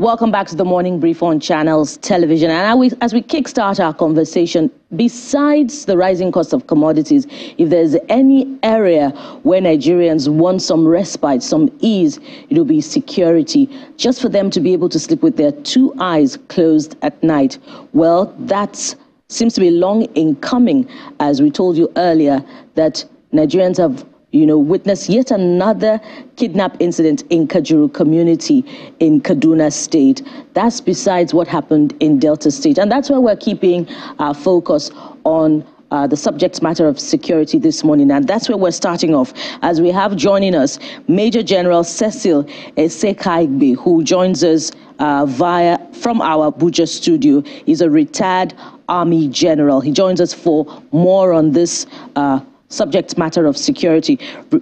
Welcome back to the Morning Brief on Channels Television. And as we kickstart our conversation, besides the rising cost of commodities, if there's any area where Nigerians want some respite, some ease, it'll be security, just for them to be able to sleep with their two eyes closed at night. Well, that seems to be long in coming, as we told you earlier, that Nigerians have witnessed yet another kidnap incident in Kajuru community in Kaduna State. That's besides what happened in Delta State. And that's why we're keeping our focus on the subject matter of security this morning. And that's where we're starting off, as we have joining us Major General Cecil Esekaigbe, who joins us from our Abuja studio. He's a retired Army general. He joins us for more on this subject matter of security.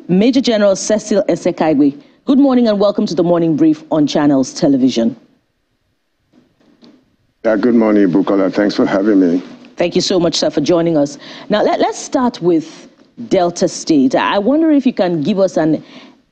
Major General Cecil Esekaigbe, good morning and welcome to the Morning Brief on Channels Television. Yeah, good morning, Bukola. Thanks for having me. Thank you so much, sir, for joining us. Now, let's start with Delta State. I wonder if you can give us an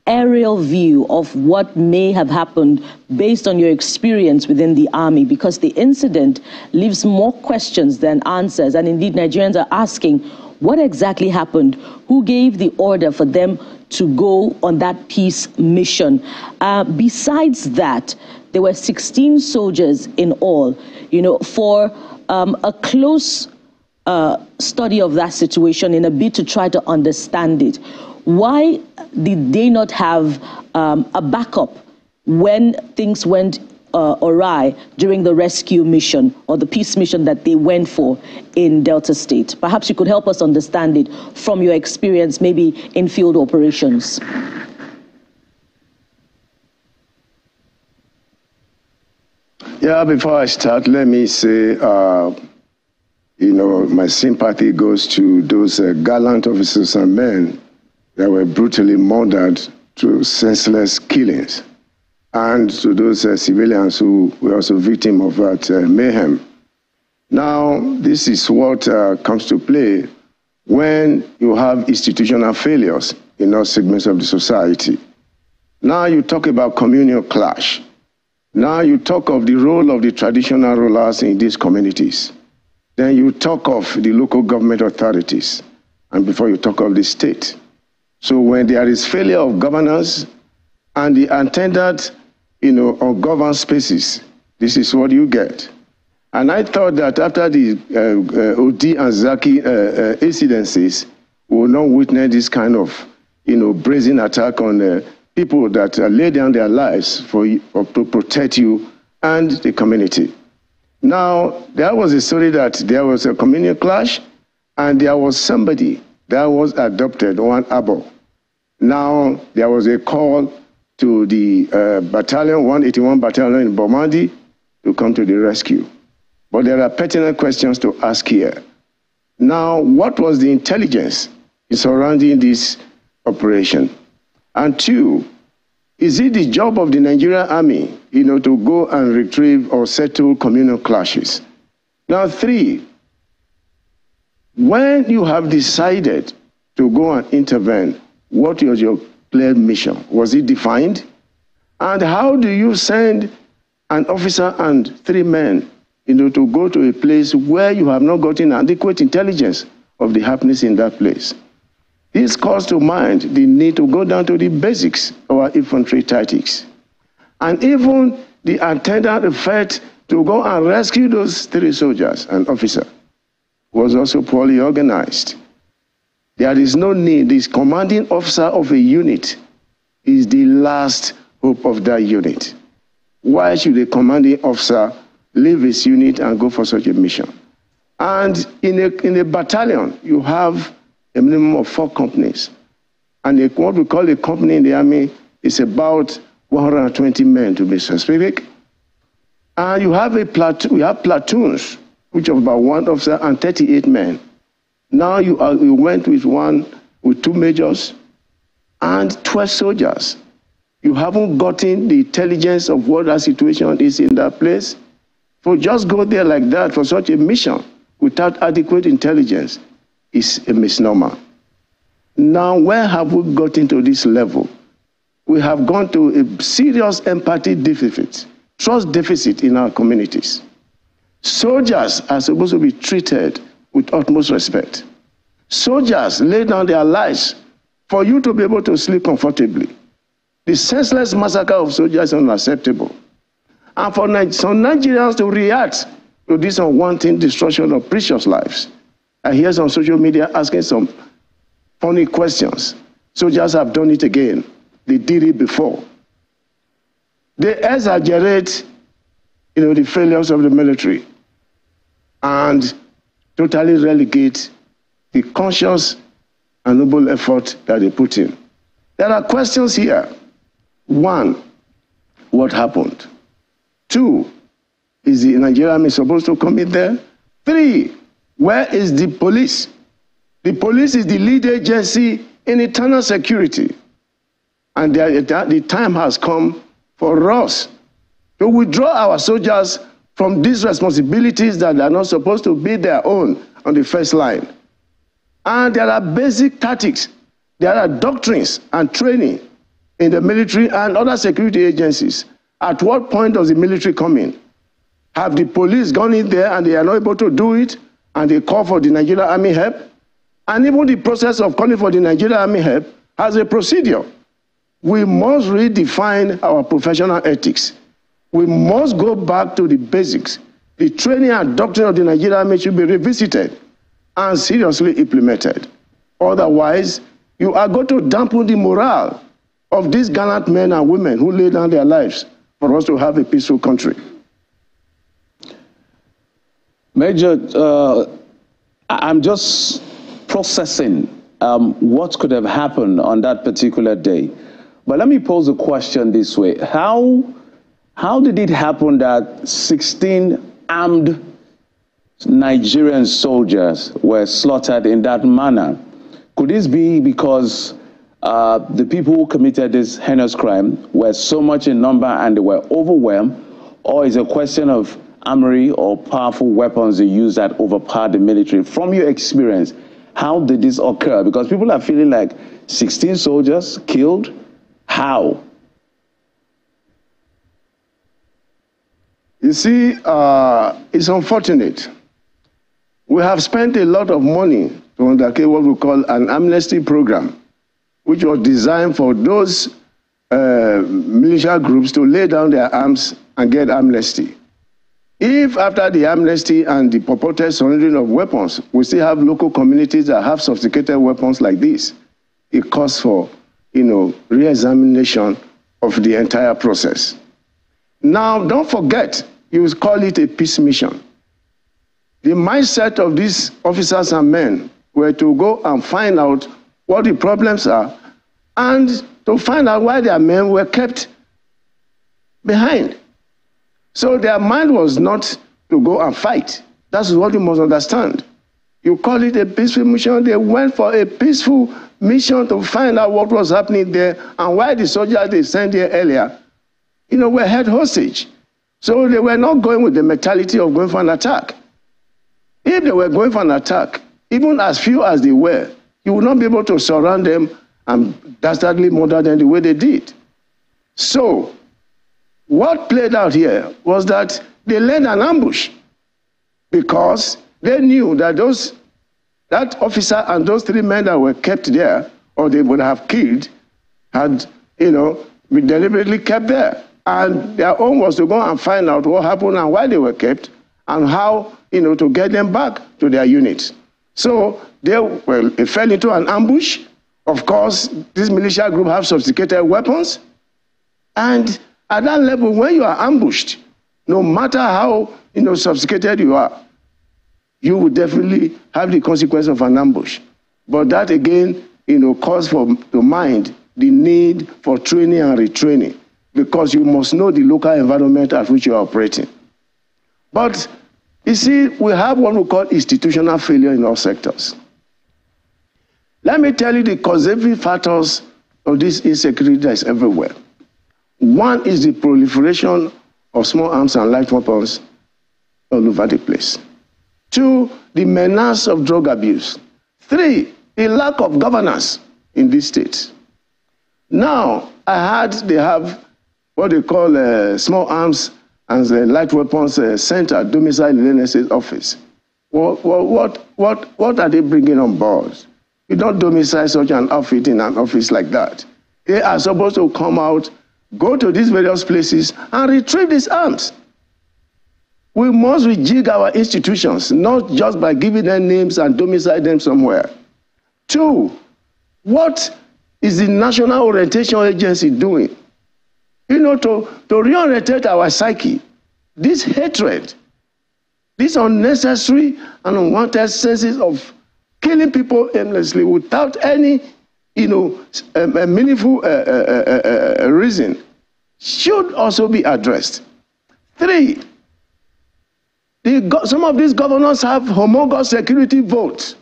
aerial view of what may have happened based on your experience within the Army, because the incident leaves more questions than answers. And indeed, Nigerians are asking, what exactly happened? Who gave the order for them to go on that peace mission? Besides that, there were 16 soldiers in all. For a close study of that situation in a bid to try to understand it, why did they not have a backup when things went awry during the rescue mission or the peace mission that they went for in Delta State? Perhaps you could help us understand it from your experience, maybe in field operations. Yeah, before I start, let me say, my sympathy goes to those gallant officers and men that were brutally murdered through senseless killings, and to those civilians who were also victims of that mayhem. Now, this is what comes to play when you have institutional failures in all segments of the society. Now you talk about communal clash. Now you talk of the role of the traditional rulers in these communities. Then you talk of the local government authorities, and before you talk of the state. So when there is failure of governance and the attendant ungoverned spaces, this is what you get. And I thought that after the Odi and Zaki incidences, we will not witness this kind of, brazen attack on people that lay down their lives to protect you and the community. Now, there was a story that there was a communal clash, and there was somebody that was adopted, one Abo. Now, there was a call to the battalion, 181 battalion in Bomandi, to come to the rescue. But there are pertinent questions to ask here. Now, what was the intelligence surrounding this operation? And two, is it the job of the Nigerian Army, to go and retrieve or settle communal clashes? Now, three, when you have decided to go and intervene, what was your clear mission? Was it defined? And how do you send an officer and 3 men, to go to a place where you have not gotten adequate intelligence of the happenings in that place? This calls to mind the need to go down to the basics of our infantry tactics. And even the attendant effort to go and rescue those 3 soldiers and officer was also poorly organized. There is no need. This commanding officer of a unit is the last hope of that unit. Why should a commanding officer leave his unit and go for such a mission? And in a battalion, you have a minimum of 4 companies. And what we call a company in the Army is about 120 men, to be specific. And you have platoons, which are about 1 officer and 38 men. Now you went with 2 majors and 12 soldiers. You haven't gotten the intelligence of what that situation is in that place. So just go there like that for such a mission without adequate intelligence is a misnomer. Now, where have we gotten to this level? We have gone to a serious empathy deficit trust deficit in our communities. Soldiers are supposed to be treated with utmost respect. Soldiers lay down their lives for you to be able to sleep comfortably. The senseless massacre of soldiers is unacceptable. And for some Nigerians to react to this unwanted destruction of precious lives, I hear some social media asking some funny questions. Soldiers have done it again. They did it before. They exaggerate, the failures of the military and totally relegate the conscious and noble effort that they put in. There are questions here. 1, what happened? 2, is the Nigerian Army supposed to come in there? 3, where is the police? The police is the lead agency in internal security. And the time has come for us to withdraw our soldiers from these responsibilities that are not supposed to be their own on the first line. And there are basic tactics, there are doctrines and training in the military and other security agencies. At what point does the military come in? Have the police gone in there and they are not able to do it and they call for the Nigerian Army help? And even the process of calling for the Nigerian Army help has a procedure. We must redefine our professional ethics. We must go back to the basics. The training and doctrine of the Nigerian Army should be revisited and seriously implemented. Otherwise, you are going to dampen the morale of these gallant men and women who lay down their lives for us to have a peaceful country. Major, I'm just processing what could have happened on that particular day. But let me pose a question this way. How did it happen that 16 armed Nigerian soldiers were slaughtered in that manner? Could this be because the people who committed this heinous crime were so much in number and they were overwhelmed? Or is it a question of armory or powerful weapons they use that overpowered the military? From your experience, how did this occur? Because people are feeling like 16 soldiers killed. How? You see, it's unfortunate. We have spent a lot of money to undertake what we call an amnesty program, which was designed for those militia groups to lay down their arms and get amnesty. If after the amnesty and the purported surrendering of weapons, we still have local communities that have sophisticated weapons like this, it calls for, re-examination of the entire process. Now, don't forget, you call it a peace mission. The mindset of these officers and men were to go and find out what the problems are and to find out why their men were kept behind. So their mind was not to go and fight. That's what you must understand. You call it a peaceful mission. They went for a peaceful mission to find out what was happening there and why the soldiers they sent there earlier, were held hostage. So they were not going with the mentality of going for an attack. If they were going for an attack, even as few as they were, you would not be able to surround them and dastardly murder them the way they did. So what played out here was that they led an ambush because they knew that that officer and those 3 men that were kept there, or they would have killed, had, been deliberately kept there. And their own was to go and find out what happened and why they were kept and how, to get them back to their units. So they fell into an ambush. Of course, this militia group have sophisticated weapons. And at that level, when you are ambushed, no matter how, sophisticated you are, you will definitely have the consequence of an ambush. But that again, calls for to mind the need for training and retraining, because you must know the local environment at which you are operating. But you see, we have what we call institutional failure in all sectors. Let me tell you the causative factors of this insecurity that is everywhere. 1 is the proliferation of small arms and light weapons all over the place. 2, the menace of drug abuse. 3, the lack of governance in these states. Now, I heard they have what they call small arms and the Light Weapons Center domiciled in the NSA's office. What are they bringing on board? You don't domicile such an outfit in an office like that. They are supposed to come out, go to these various places, and retrieve these arms. We must rejig our institutions, not just by giving them names and domicile them somewhere. 2, what is the National Orientation Agency doing? You know, to reorientate our psyche, this hatred, this unnecessary and unwanted senses of killing people aimlessly without any, a meaningful reason, should also be addressed. 3, some of these governors have humongous security votes.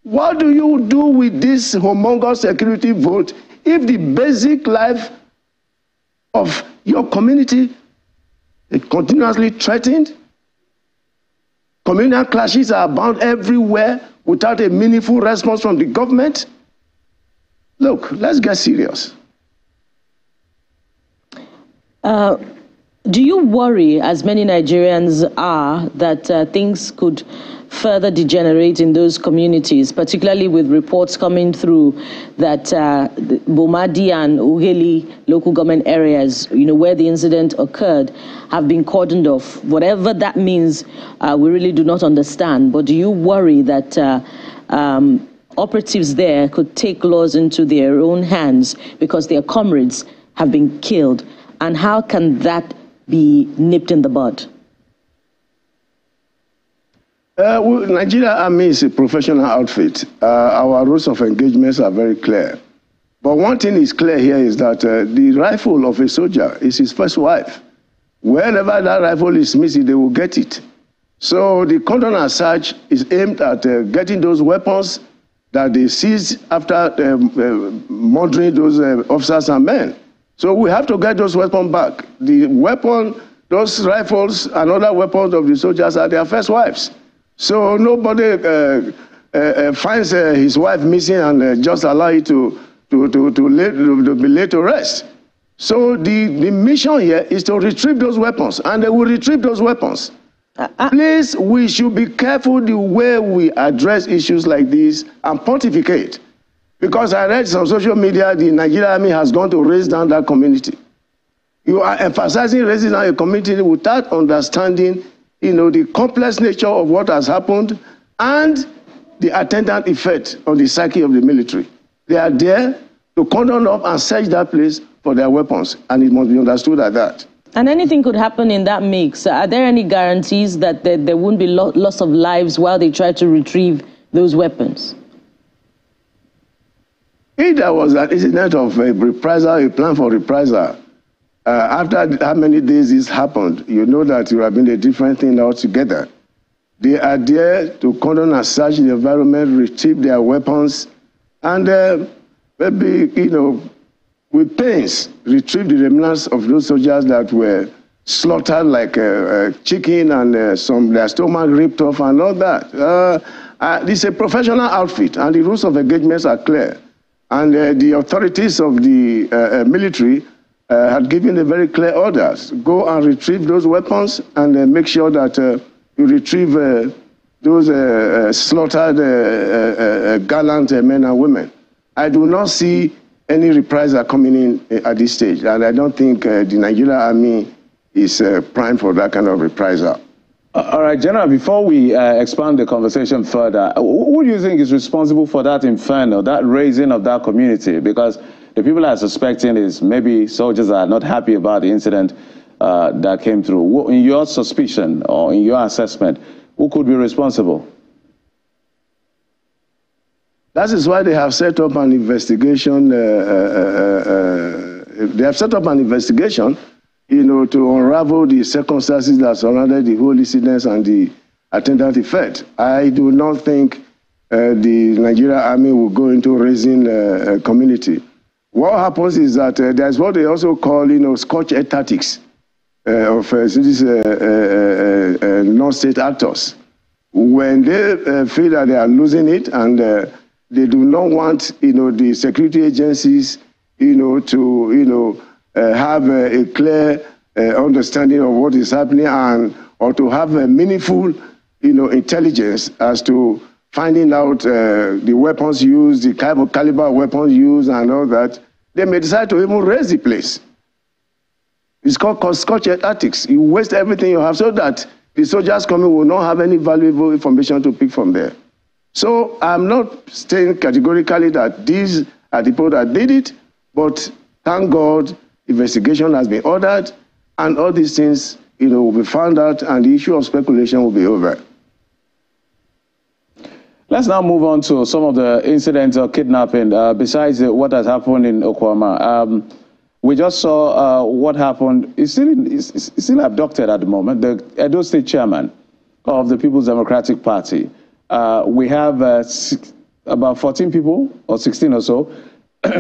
What do you do with this humongous security vote if the basic life of your community is continuously threatened? Communal clashes are abound everywhere without a meaningful response from the government. Look, let's get serious. Do you worry, as many Nigerians are, that things could further degenerate in those communities, particularly with reports coming through that Bomadi and Ughelli local government areas, where the incident occurred, have been cordoned off? Whatever that means, we really do not understand. But do you worry that operatives there could take laws into their own hands because their comrades have been killed? And how can that be nipped in the bud? Nigeria Army is a professional outfit. Our rules of engagements are very clear. But one thing is clear here is that the rifle of a soldier is his first wife. Wherever that rifle is missing, they will get it. So the cordon as such is aimed at getting those weapons that they seized after murdering those officers and men. So we have to get those weapons back. The weapon, those rifles and other weapons of the soldiers are their first wives. So nobody finds his wife missing and just allow it to be laid to rest. So the mission here is to retrieve those weapons, and they will retrieve those weapons. Please, we should be careful the way we address issues like this and pontificate. Because I read some social media, the Nigerian Army has gone to raise down that community. You are emphasizing raising down a community without understanding, the complex nature of what has happened and the attendant effect on the psyche of the military. They are there to cordon up and search that place for their weapons, and it must be understood at that. And anything could happen in that mix. Are there any guarantees that there won't be loss of lives while they try to retrieve those weapons? If there was an incident of a reprisal, a plan for reprisal, after how many days this happened, you know that it would have been a different thing altogether. They are there to cordon and search the environment, retrieve their weapons, and maybe, with pains, retrieve the remnants of those soldiers that were slaughtered like chicken and their stomach ripped off and all that. This is a professional outfit, and the rules of engagements are clear. And the authorities of the military had given a very clear orders. Go and retrieve those weapons and make sure that you retrieve those slaughtered gallant men and women. I do not see any reprisal coming in at this stage, and I don't think the Nigerian Army is primed for that kind of reprisal. All right, General, before we expand the conversation further, who do you think is responsible for that inferno, that raising of that community? Because the people are suspecting is maybe soldiers are not happy about the incident that came through. In your suspicion or in your assessment, who could be responsible? That is why they have set up an investigation. They have set up an investigation, to unravel the circumstances that surrounded the whole incident and the attendant effect. I do not think the Nigerian Army will go into raising a community. What happens is that there's what they also call, Scotch egg tactics of these non-state actors. When they feel that they are losing it and they do not want, the security agencies, to have a clear understanding of what is happening, and or to have a meaningful, intelligence as to finding out the weapons used, the caliber weapons used, and all that, they may decide to even raise the place. It's called scorched tactics. You waste everything you have so that the soldiers coming will not have any valuable information to pick from there. So I'm not saying categorically that these are the people that did it, but thank God investigation has been ordered, and all these things will be found out, and the issue of speculation will be over. Let's now move on to some of the incidents of kidnapping, besides what has happened in Okwama. We just saw what happened. He's still abducted at the moment, the Edo State chairman of the People's Democratic Party. We have about 14 people, or 16 or so,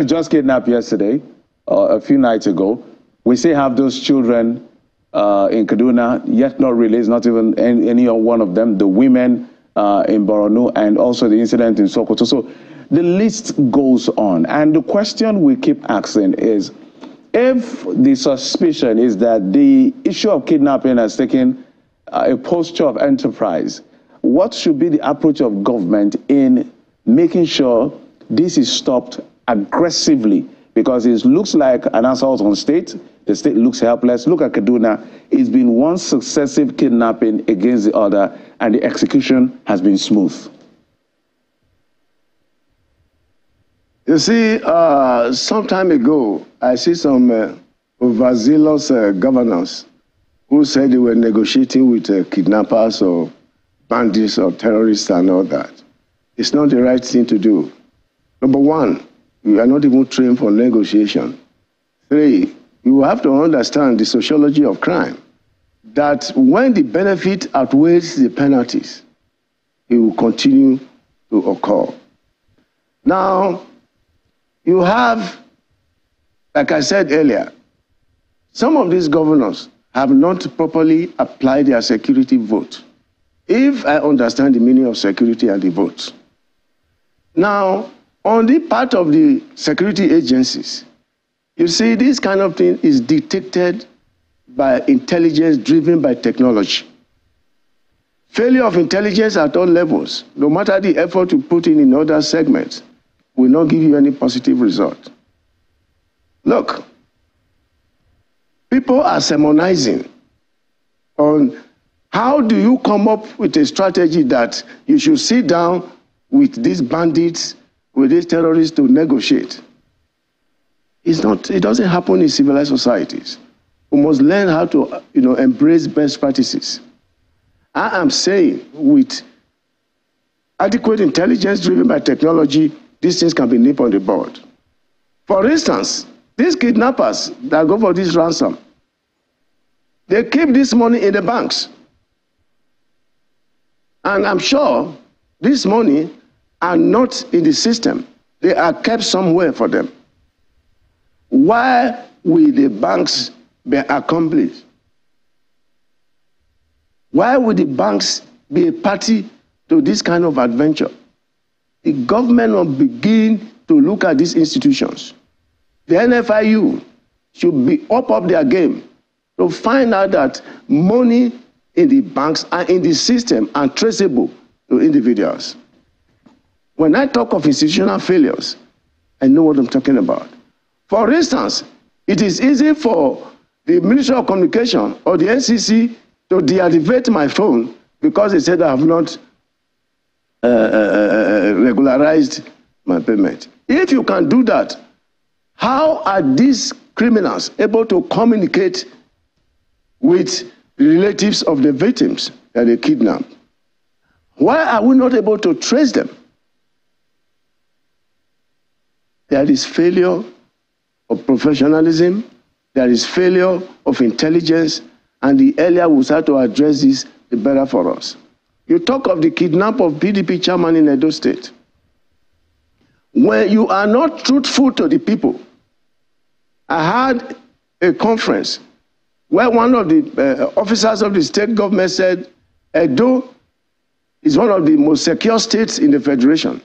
just kidnapped yesterday, or a few nights ago. We still have those children in Kaduna, yet not released, not even any one of them, the women in Borno, and also the incident in Sokoto. So the list goes on. And the question we keep asking is, if the suspicion is that the issue of kidnapping has taken a posture of enterprise, what should be the approach of government in making sure this is stopped aggressively? Because it looks like an assault on state. The state looks helpless. Look at Kaduna. It's been one successive kidnapping against the other, and the execution has been smooth. You see, some time ago, I see some overzealous governors who said they were negotiating with kidnappers or bandits or terrorists and all that. It's not the right thing to do. Number one, you are not even trained for negotiation. 3, you have to understand the sociology of crime, that when the benefit outweighs the penalties, it will continue to occur. Now, you have, like I said earlier, some of these governors have not properly applied their security vote, if I understand the meaning of security and the vote. Now, on the part of the security agencies, you see, this kind of thing is dictated by intelligence driven by technology. Failure of intelligence at all levels, no matter the effort you put in other segments, will not give you any positive result. Look, people are sermonizing on how do you come up with a strategy that you should sit down with these bandits, with these terrorists to negotiate. It doesn't happen in civilized societies. We must learn how to embrace best practices. I am saying with adequate intelligence driven by technology, these things can be nipped on the bud. For instance, these kidnappers that go for this ransom, they keep this money in the banks. And I'm sure this money are not in the system. They are kept somewhere for them. Why will the banks be accomplished? Why would the banks be a party to this kind of adventure? The government will begin to look at these institutions. The NFIU should be up their game to find out that money in the banks and in the system are traceable to individuals. When I talk of institutional failures, I know what I'm talking about. For instance, it is easy for the Ministry of Communication or the NCC to deactivate my phone because they said I have not regularized my payment. If you can do that, how are these criminals able to communicate with relatives of the victims that they kidnapped? Why are we not able to trace them? There is failure of professionalism, there is failure of intelligence, and the earlier we start to address this, the better for us. You talk of the kidnap of PDP chairman in Edo State. When you are not truthful to the people, I had a conference where one of the officers of the state government said, Edo is one of the most secure states in the federation.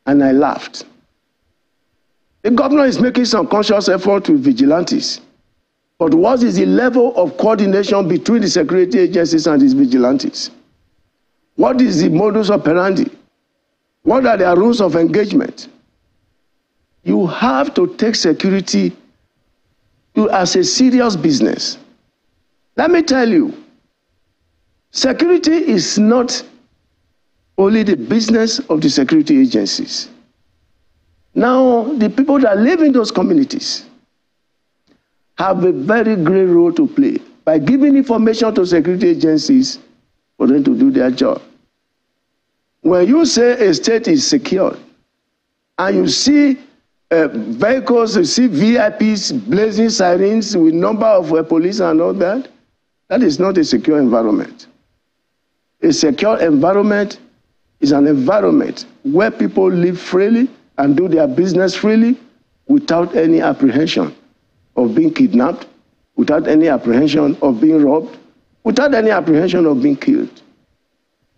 And I laughed. The governor is making some conscious effort with vigilantes. But what is the level of coordination between the security agencies and these vigilantes? What is the modus operandi? What are their rules of engagement? You have to take security as a serious business. Let me tell you, security is not only the business of the security agencies. Now, the people that live in those communities have a very great role to play by giving information to security agencies for them to do their job. When you say a state is secure, and you see vehicles, you see VIPs blazing sirens with number of police and all that, that is not a secure environment. A secure environment is an environment where people live freely and do their business freely without any apprehension of being kidnapped, without any apprehension of being robbed, without any apprehension of being killed.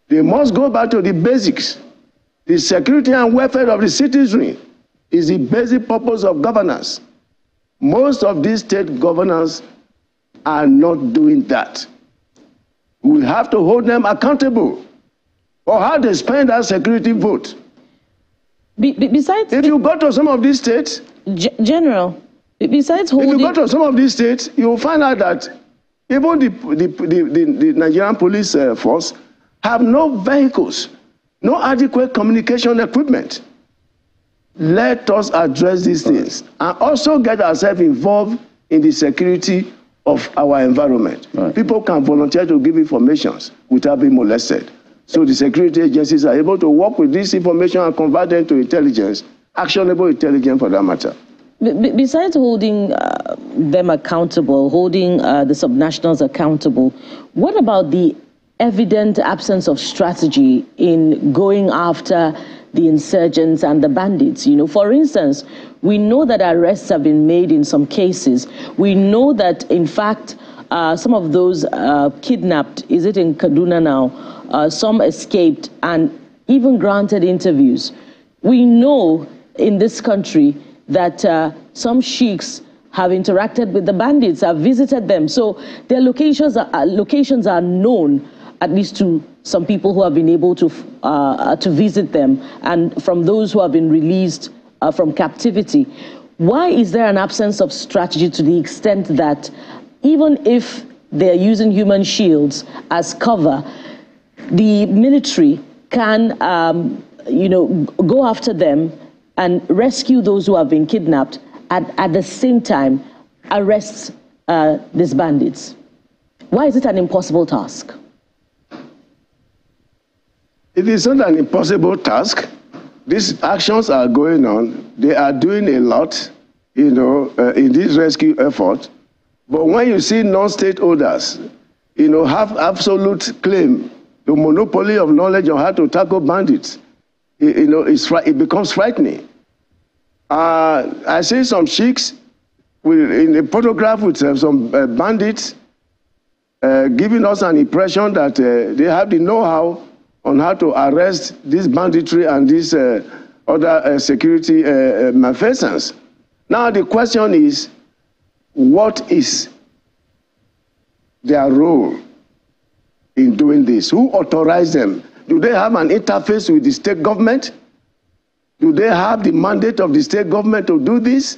They must go back to the basics. The security and welfare of the citizenry is the basic purpose of governance. Most of these state governors are not doing that. We have to hold them accountable for how they spend our security vote. Besides, if you go to some of these states, General, besides holding... If you go to some of these states, you will find out that even the Nigerian police force have no vehicles, no adequate communication equipment. Let us address these things and also get ourselves involved in the security of our environment. People can volunteer to give information without being molested. So the security agencies are able to work with this information and convert them to intelligence, actionable intelligence for that matter. Besides holding them accountable, holding the subnationals accountable, what about the evident absence of strategy in going after the insurgents and the bandits? You know, for instance, we know that arrests have been made in some cases. We know that, in fact, some of those kidnapped, is it in Kaduna now, some escaped and even granted interviews. We know in this country that some sheiks have interacted with the bandits, have visited them. So their locations are known, at least to some people who have been able to visit them, and from those who have been released from captivity. Why is there an absence of strategy to the extent that even if they're using human shields as cover, the military can, go after them and rescue those who have been kidnapped, at the same time arrest these bandits? Why is it an impossible task? It is not an impossible task. These actions are going on. They are doing a lot, in this rescue effort. But when you see non-state holders, have absolute claim, the monopoly of knowledge on how to tackle bandits, it becomes frightening. I see some sheiks in a photograph with some bandits giving us an impression that they have the know-how on how to arrest this banditry and these other security malfeasance. Now the question is, what is their role in doing this? Who authorized them? Do they have an interface with the state government? Do they have the mandate of the state government to do this?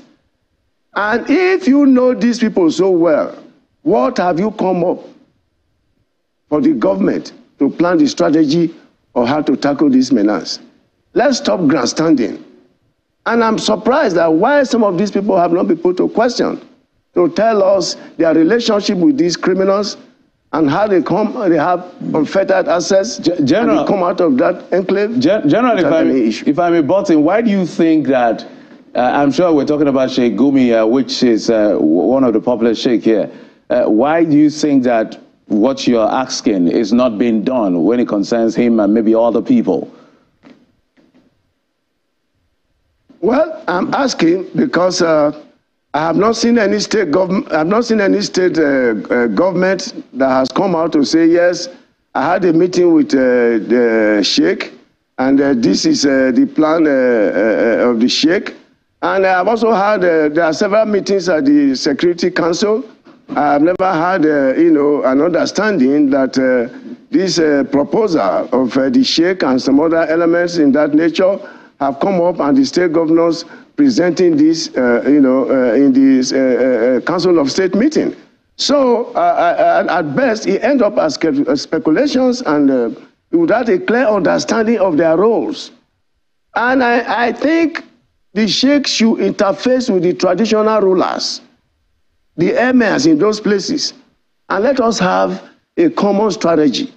And if you know these people so well, what have you come up for the government to plan the strategy of how to tackle this menace? Let's stop grandstanding. And I'm surprised that why some of these people have not been put to question, to tell us their relationship with these criminals and how they have unfettered access, General, and they come out of that enclave. General, if I may butt in, why do you think that, I'm sure we're talking about Sheikh Gumi, which is one of the popular sheikh here. Why do you think that what you're asking is not being done when it concerns him and maybe other people? Well, I'm asking because I have not seen any state government. I've not seen any state government that has come out to say, yes, I had a meeting with the sheikh, and this is the plan of the sheikh. And I've also had there are several meetings at the Security Council I've never had, an understanding that this proposal of the Sheikh and some other elements in that nature have come up, and the state governors presenting this, in this Council of State meeting. So, at best, it ends up as speculations and without a clear understanding of their roles. And I think the Sheikh should interface with the traditional rulers, the emirs in those places, and let us have a common strategy.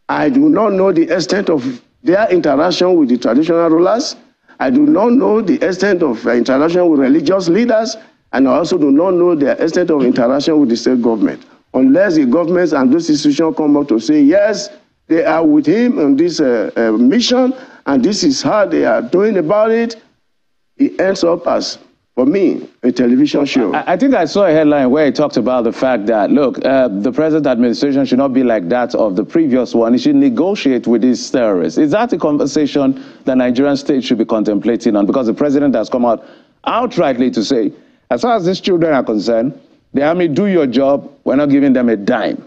I do not know the extent of their interaction with the traditional rulers. I do not know the extent of interaction with religious leaders, and I also do not know the extent of interaction with the state government, unless the governments and those institutions come up to say, yes, they are with him on this mission, and this is how they are doing about it. It ends up as, for me, a television show. I think I saw a headline where it talked about the fact that, look, the present administration should not be like that of the previous one. It should negotiate with these terrorists. Is that a conversation the Nigerian state should be contemplating on? Because the president has come out outrightly to say, as far as these children are concerned, the army, do your job. We're not giving them a dime.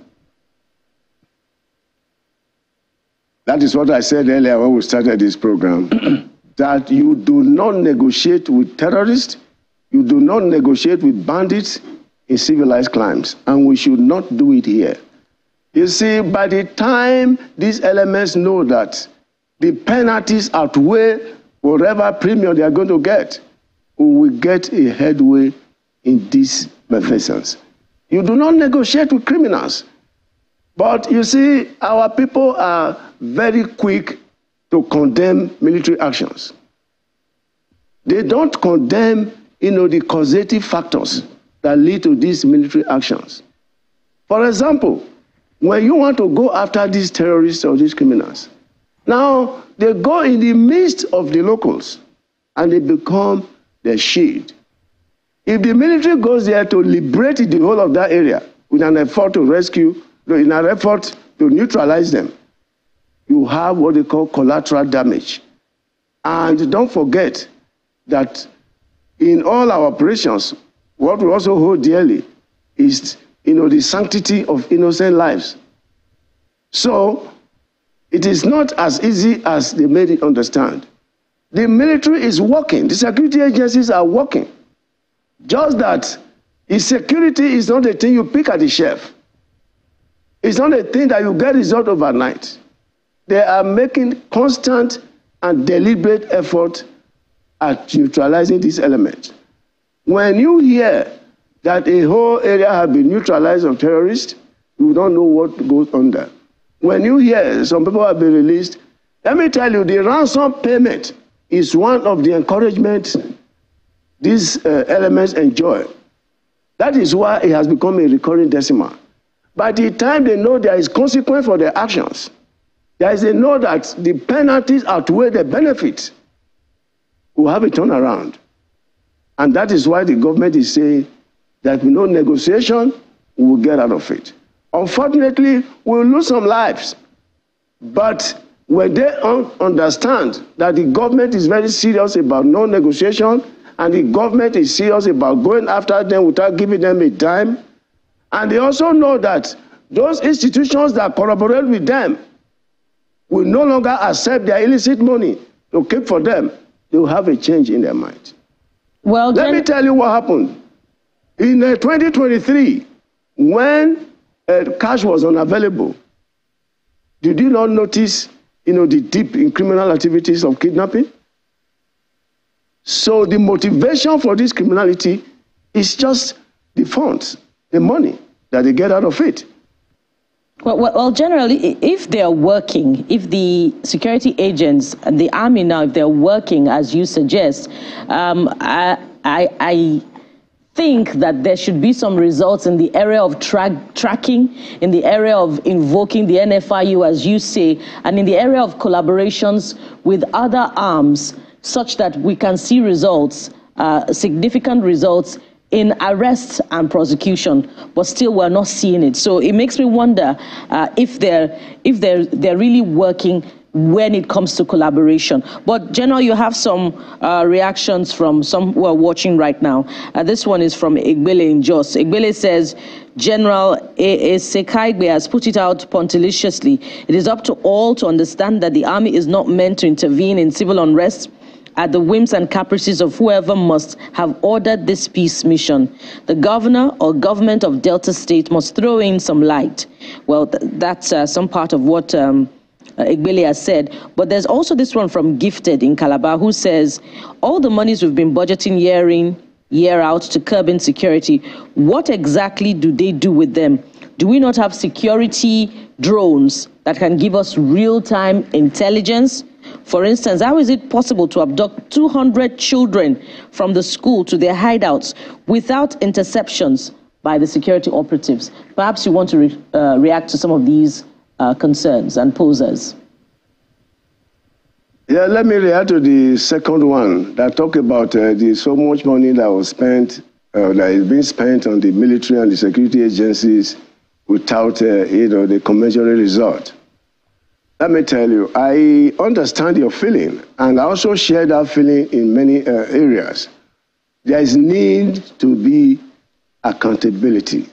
That is what I said earlier when we started this program, that you do not negotiate with terrorists, you do not negotiate with bandits in civilized crimes, and we should not do it here. You see, by the time these elements know that the penalties outweigh whatever premium they are going to get, we will get a headway in this malfeasance. You do not negotiate with criminals. But you see, our people are very quick to condemn military actions. They don't condemn, the causative factors that lead to these military actions. For example, when you want to go after these terrorists or these criminals, now they go in the midst of the locals and they become their shield. If the military goes there to liberate the whole of that area with an effort to rescue, in an effort to neutralize them, you have what they call collateral damage. And don't forget that in all our operations, what we also hold dearly is, the sanctity of innocent lives. So it is not as easy as they made it understand. The military is working. The security agencies are working. Just that security is not a thing you pick at the shelf. It's not a thing that you get result overnight. They are making constant and deliberate effort at neutralizing this element. When you hear that a whole area has been neutralized of terrorists, you don't know what goes on there. When you hear some people have been released, let me tell you, the ransom payment is one of the encouragement these elements enjoy. That is why it has become a recurring decimal. By the time they know there is consequence for their actions, there is a know that the penalties outweigh the benefits, we have a turnaround. And that is why the government is saying that with no negotiation, we will get out of it. Unfortunately, we will lose some lives. But when they understand that the government is very serious about no negotiation, and the government is serious about going after them without giving them a dime, and they also know that those institutions that collaborate with them will no longer accept their illicit money to keep for them, they will have a change in their mind. Well, let me tell you what happened. In 2023, when cash was unavailable, did you not notice, the dip in criminal activities of kidnapping? So the motivation for this criminality is just the funds, the money that they get out of it. Well, generally, if they are working, if the security agents and the army now, if they're working as you suggest, I think that there should be some results in the area of tracking, in the area of invoking the NFIU, as you say, and in the area of collaborations with other arms, such that we can see results, significant results in arrests and prosecution, but still we're not seeing it. So it makes me wonder if they're really working when it comes to collaboration. But General, you have some reactions from some who are watching right now. This one is from Egbele in Jos. Egbele says, General Sekaigbe has put it out punctiliously. It is up to all to understand that the army is not meant to intervene in civil unrest at the whims and caprices of whoever must have ordered this peace mission. The governor or government of Delta State must throw in some light. Well, that's some part of what Egbele has said. But there's also this one from Gifted in Calabar who says, all the monies we've been budgeting year in, year out to curb insecurity, what exactly do they do with them? Do we not have security drones that can give us real-time intelligence? For instance, how is it possible to abduct 200 children from the school to their hideouts without interceptions by the security operatives? Perhaps you want to react to some of these concerns and posers. Yeah, let me react to the second one that talk about the so much money that was spent, that is being spent on the military and the security agencies without, the commensurate result. Let me tell you, I understand your feeling, and I also share that feeling in many areas. There is need to be accountability.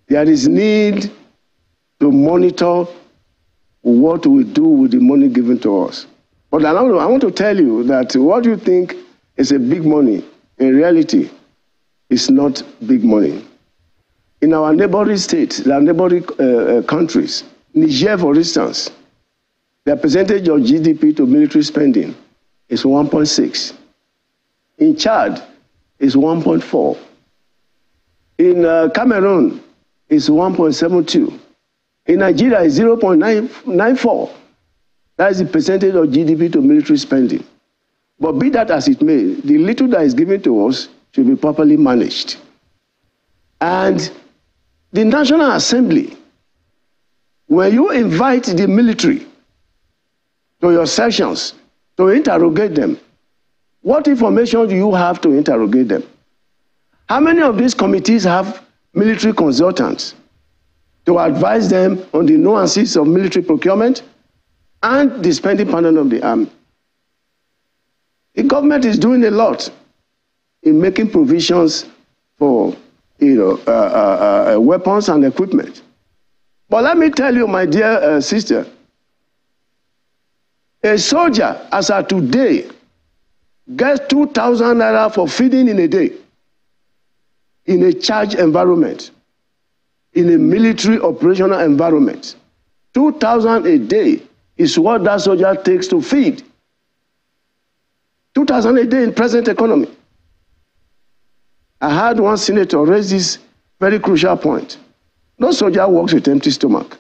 There is need to monitor what we do with the money given to us. But I want to tell you that what you think is a big money, in reality, is not big money. In our neighboring states, our neighboring countries, Niger, for instance, the percentage of GDP to military spending is 1.6. In Chad, it's 1.4. In Cameroon, it's 1.72. In Nigeria, it's 0.94. That is the percentage of GDP to military spending. But be that as it may, the little that is given to us should be properly managed. And the National Assembly, when you invite the military to your sessions to interrogate them, what information do you have to interrogate them? How many of these committees have military consultants to advise them on the nuances of military procurement and the spending pattern of the army? The government is doing a lot in making provisions for weapons and equipment. But let me tell you, my dear sister, a soldier, as of today, gets 2,000 naira for feeding in a day in a charged environment, in a military operational environment. 2,000 a day is what that soldier takes to feed. 2,000 a day in present economy. I had one senator raise this very crucial point. No soldier works with empty stomach.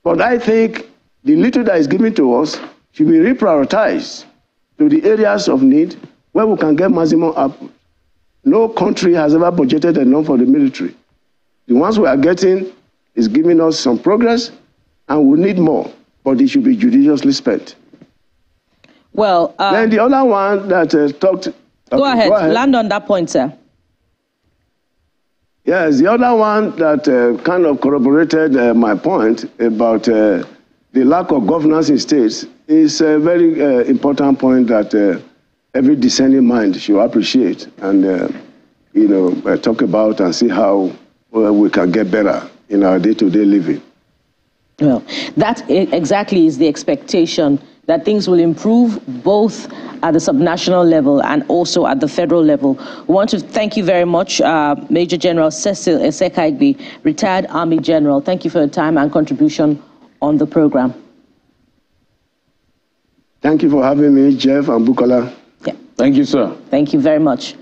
But I think the little that is given to us should be reprioritized to the areas of need where we can get maximum output. No country has ever budgeted enough for the military. The ones we are getting is giving us some progress, and we need more, but it should be judiciously spent. Well, then the other one that talked... Go ahead, land on that point, sir. Yes, the other one that kind of corroborated my point about the lack of governance in states is a very important point that every discerning mind should appreciate and, talk about and see how we can get better in our day-to-day living. Well, that exactly is the expectation, that things will improve both at the subnational level and also at the federal level. We want to thank you very much, Major General Cecil Sekaigbe, retired Army General. Thank you for your time and contribution on the program. Thank you for having me, Jeff and Bukola. Yeah. Thank you, sir. Thank you very much.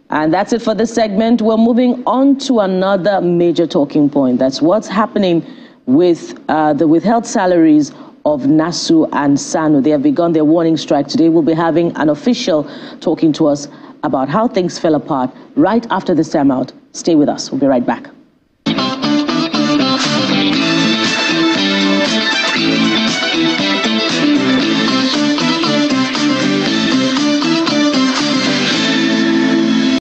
And that's it for this segment. We're moving on to another major talking point. That's what's happening with the withheld salaries of NASU and SANU. They have begun their warning strike. Today we'll be having an official talking to us about how things fell apart right after this time out. Stay with us. We'll be right back.